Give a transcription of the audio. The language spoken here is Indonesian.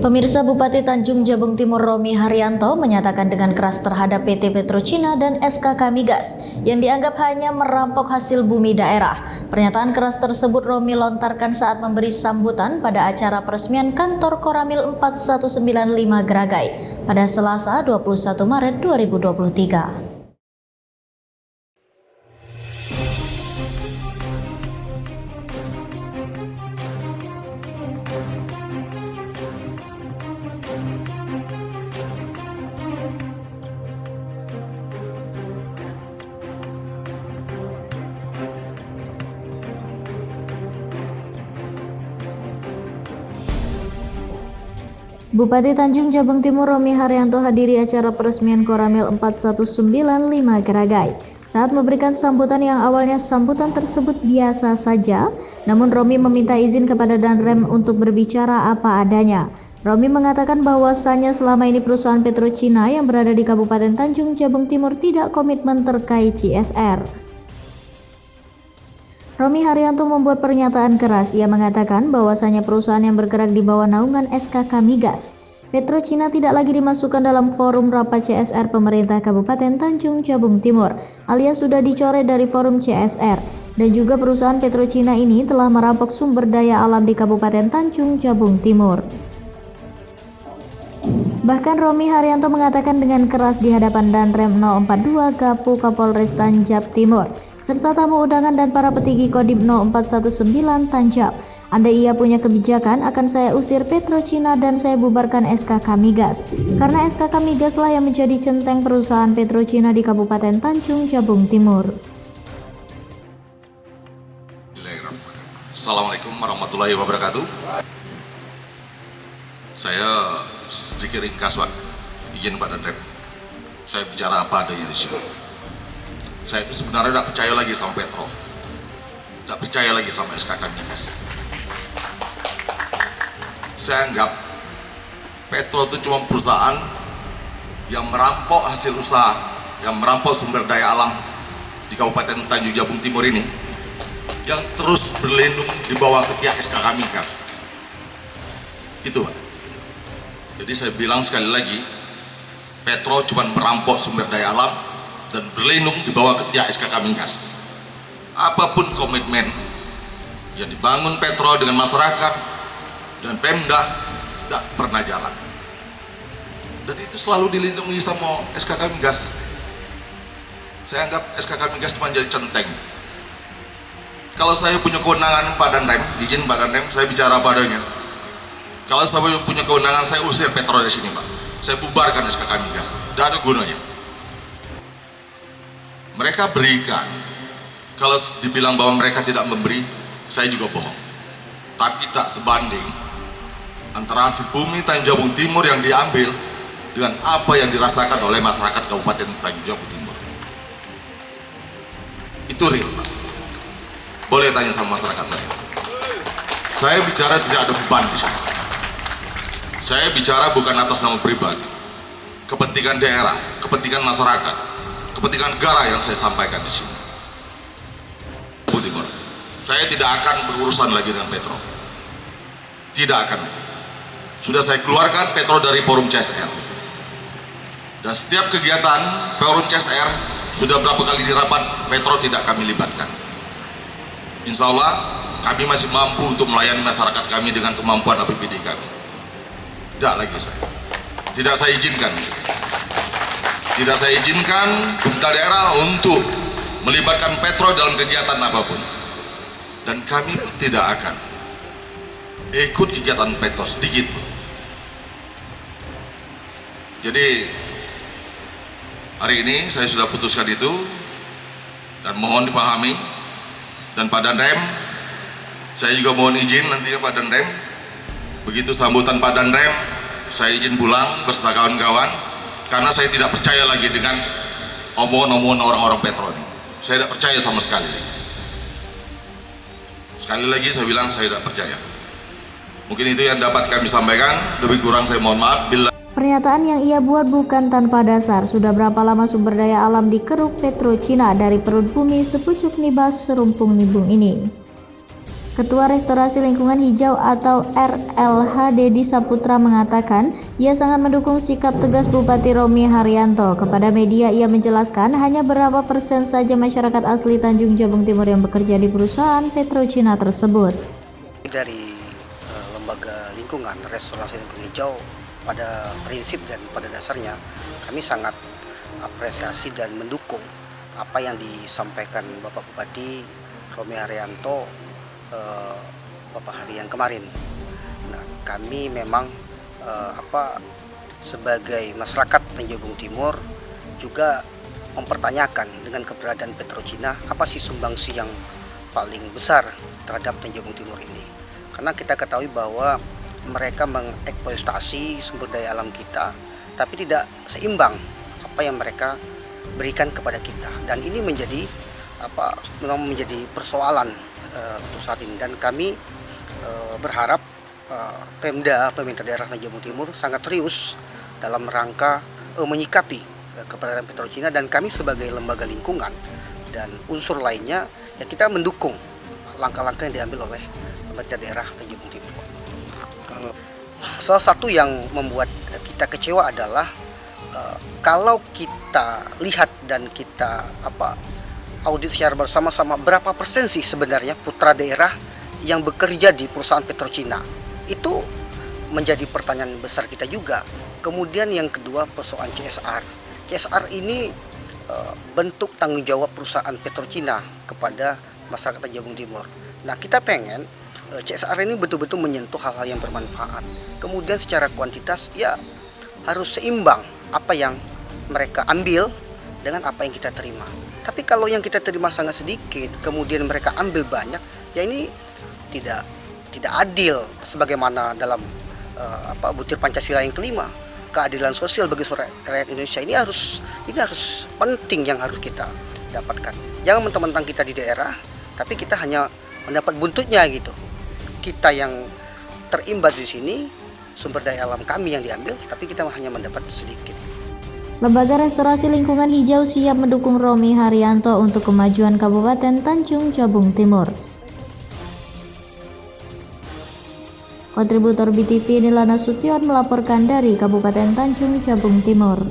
Pemirsa, Bupati Tanjung Jabung Timur Romi Haryanto menyatakan dengan keras terhadap PT PetroChina dan SKK Migas yang dianggap hanya merampok hasil bumi daerah. Pernyataan keras tersebut Romi lontarkan saat memberi sambutan pada acara peresmian kantor Koramil 4195 Geragai pada Selasa 21 Maret 2023. Bupati Tanjung Jabung Timur Romi Haryanto hadiri acara peresmian Koramil 4195 Geragai. Saat memberikan sambutan yang awalnya sambutan tersebut biasa saja, namun Romi meminta izin kepada Danrem untuk berbicara apa adanya. Romi mengatakan bahwasannya selama ini perusahaan PetroChina yang berada di Kabupaten Tanjung Jabung Timur tidak komitmen terkait CSR. Romi Haryanto membuat pernyataan keras. Ia mengatakan bahwasanya perusahaan yang bergerak di bawah naungan SKK Migas, PetroChina tidak lagi dimasukkan dalam forum rapat CSR pemerintah Kabupaten Tanjung Jabung Timur, alias sudah dicoret dari forum CSR, dan juga perusahaan PetroChina ini telah merampok sumber daya alam di Kabupaten Tanjung Jabung Timur. Bahkan Romi Haryanto mengatakan dengan keras di hadapan Danrem 042 Gapu Kapolres Tanjab Timur serta tamu undangan dan para petinggi Kodim 0419 Tanjab, andai ia punya kebijakan akan saya usir PetroChina dan saya bubarkan SKK Migas, karena SKK Migas lah yang menjadi centeng perusahaan PetroChina di Kabupaten Tanjung Jabung Timur. Assalamualaikum warahmatullahi wabarakatuh. Saya sedikit ringkas, Pak. Izin Pak Danrem. Saya bicara apa adanya di sini. Saya itu sebenarnya tidak percaya lagi sama Petro, tidak percaya lagi sama SKK Migas. Saya anggap Petro itu cuma perusahaan yang merampok hasil usaha, yang merampok sumber daya alam di Kabupaten Tanjung Jabung Timur ini, yang terus berlindung di bawah ketiak SKK Migas. Itu, Pak. Jadi saya bilang sekali lagi, Petro cuma merampok sumber daya alam dan berlindung di bawah ketiak SKK Migas. Apapun komitmen yang dibangun Petro dengan masyarakat dan Pemda tidak pernah jalan. Dan itu selalu dilindungi sama SKK Migas. Saya anggap SKK Migas cuma jadi centeng. Kalau saya punya kewenangan Pak Danrem, izin Pak Danrem, saya bicara padanya. Kalau saya punya kewenangan, saya usir Petro dari sini, Pak. Saya bubarkan SKK Migas. Tidak ada gunanya. Mereka berikan. Kalau dibilang bahwa mereka tidak memberi, saya juga bohong. Tapi tak sebanding antara hasil bumi Tanjung Jabung Timur yang diambil dengan apa yang dirasakan oleh masyarakat Kabupaten Tanjung Jabung Timur. Itu real, Pak. Boleh tanya sama masyarakat saya. Saya bicara tidak ada beban di sini. Saya bicara bukan atas nama pribadi, kepentingan daerah, kepentingan masyarakat, kepentingan negara yang saya sampaikan di sini. Saya tidak akan berurusan lagi dengan Petro. Tidak akan. Sudah saya keluarkan Petro dari forum CSR. Dan setiap kegiatan forum CSR sudah berapa kali dirapat, Petro tidak kami libatkan. Insya Allah kami masih mampu untuk melayani masyarakat kami dengan kemampuan APBD kami. Tidak lagi saya. Tidak saya izinkan. Tidak saya izinkan pemerintah daerah untuk melibatkan Petro dalam kegiatan apapun. Dan kami pun tidak akan ikut kegiatan Petro sedikit pun. Jadi hari ini saya sudah putuskan itu dan mohon dipahami. Dan Pak Danrem, saya juga mohon izin nantinya Pak Danrem, begitu sambutan Pak Danrem, saya izin pulang beserta kawan-kawan, karena saya tidak percaya lagi dengan omongan-omongan orang-orang Petro ini. Saya tidak percaya sama sekali. Sekali lagi saya bilang saya tidak percaya. Mungkin itu yang dapat kami sampaikan. Lebih kurang saya mohon maaf. Pernyataan yang ia buat bukan tanpa dasar. Sudah berapa lama sumber daya alam dikeruk PetroChina dari perut bumi sepucuk nibas serumpung nibung ini? Ketua Restorasi Lingkungan Hijau atau RLH Dedi Saputra mengatakan ia sangat mendukung sikap tegas Bupati Romi Haryanto. Kepada media ia menjelaskan hanya berapa persen saja masyarakat asli Tanjung Jabung Timur yang bekerja di perusahaan Petrocina tersebut. Dari lembaga lingkungan, restorasi lingkungan hijau, pada prinsip dan pada dasarnya kami sangat apresiasi dan mendukung apa yang disampaikan Bapak Bupati Romi Haryanto beberapa hari yang kemarin. Nah, kami memang sebagai masyarakat Tanjung Jabung Timur juga mempertanyakan dengan keberadaan Petrocina, apa sih sumbangsi yang paling besar terhadap Tanjung Jabung Timur ini. Karena kita ketahui bahwa mereka mengeksploitasi sumber daya alam kita, tapi tidak seimbang apa yang mereka berikan kepada kita. Dan ini memang menjadi persoalan untuk saat ini. Dan kami berharap pemerintah daerah Tanjung Jabung Timur sangat serius dalam rangka menyikapi keberadaan Petrocina, dan kami sebagai lembaga lingkungan dan unsur lainnya ya kita mendukung langkah-langkah yang diambil oleh pemerintah daerah Tanjung Jabung Timur. Salah satu yang membuat kita kecewa adalah kalau kita lihat dan kita audit secara bersama-sama, berapa persen sih sebenarnya putra daerah yang bekerja di perusahaan Petrocina. Itu menjadi pertanyaan besar kita juga. Kemudian yang kedua, persoalan CSR. CSR ini bentuk tanggung jawab perusahaan Petrocina kepada masyarakat Tanjung Jabung Timur. Nah, kita pengen CSR ini betul-betul menyentuh hal-hal yang bermanfaat. Kemudian secara kuantitas ya harus seimbang apa yang mereka ambil dengan apa yang kita terima. Tapi kalau yang kita terima sangat sedikit, kemudian mereka ambil banyak, ya ini tidak adil. Sebagaimana dalam butir Pancasila yang kelima, keadilan sosial bagi seluruh rakyat Indonesia ini harus penting yang harus kita dapatkan. Jangan mentang-mentang kita di daerah, tapi kita hanya mendapat buntutnya gitu. Kita yang terimbas di sini, sumber daya alam kami yang diambil, tapi kita hanya mendapat sedikit. Lembaga Restorasi Lingkungan Hijau siap mendukung Romi Haryanto untuk kemajuan Kabupaten Tanjung Jabung Timur. Kontributor BTV Nilana Sution melaporkan dari Kabupaten Tanjung Jabung Timur.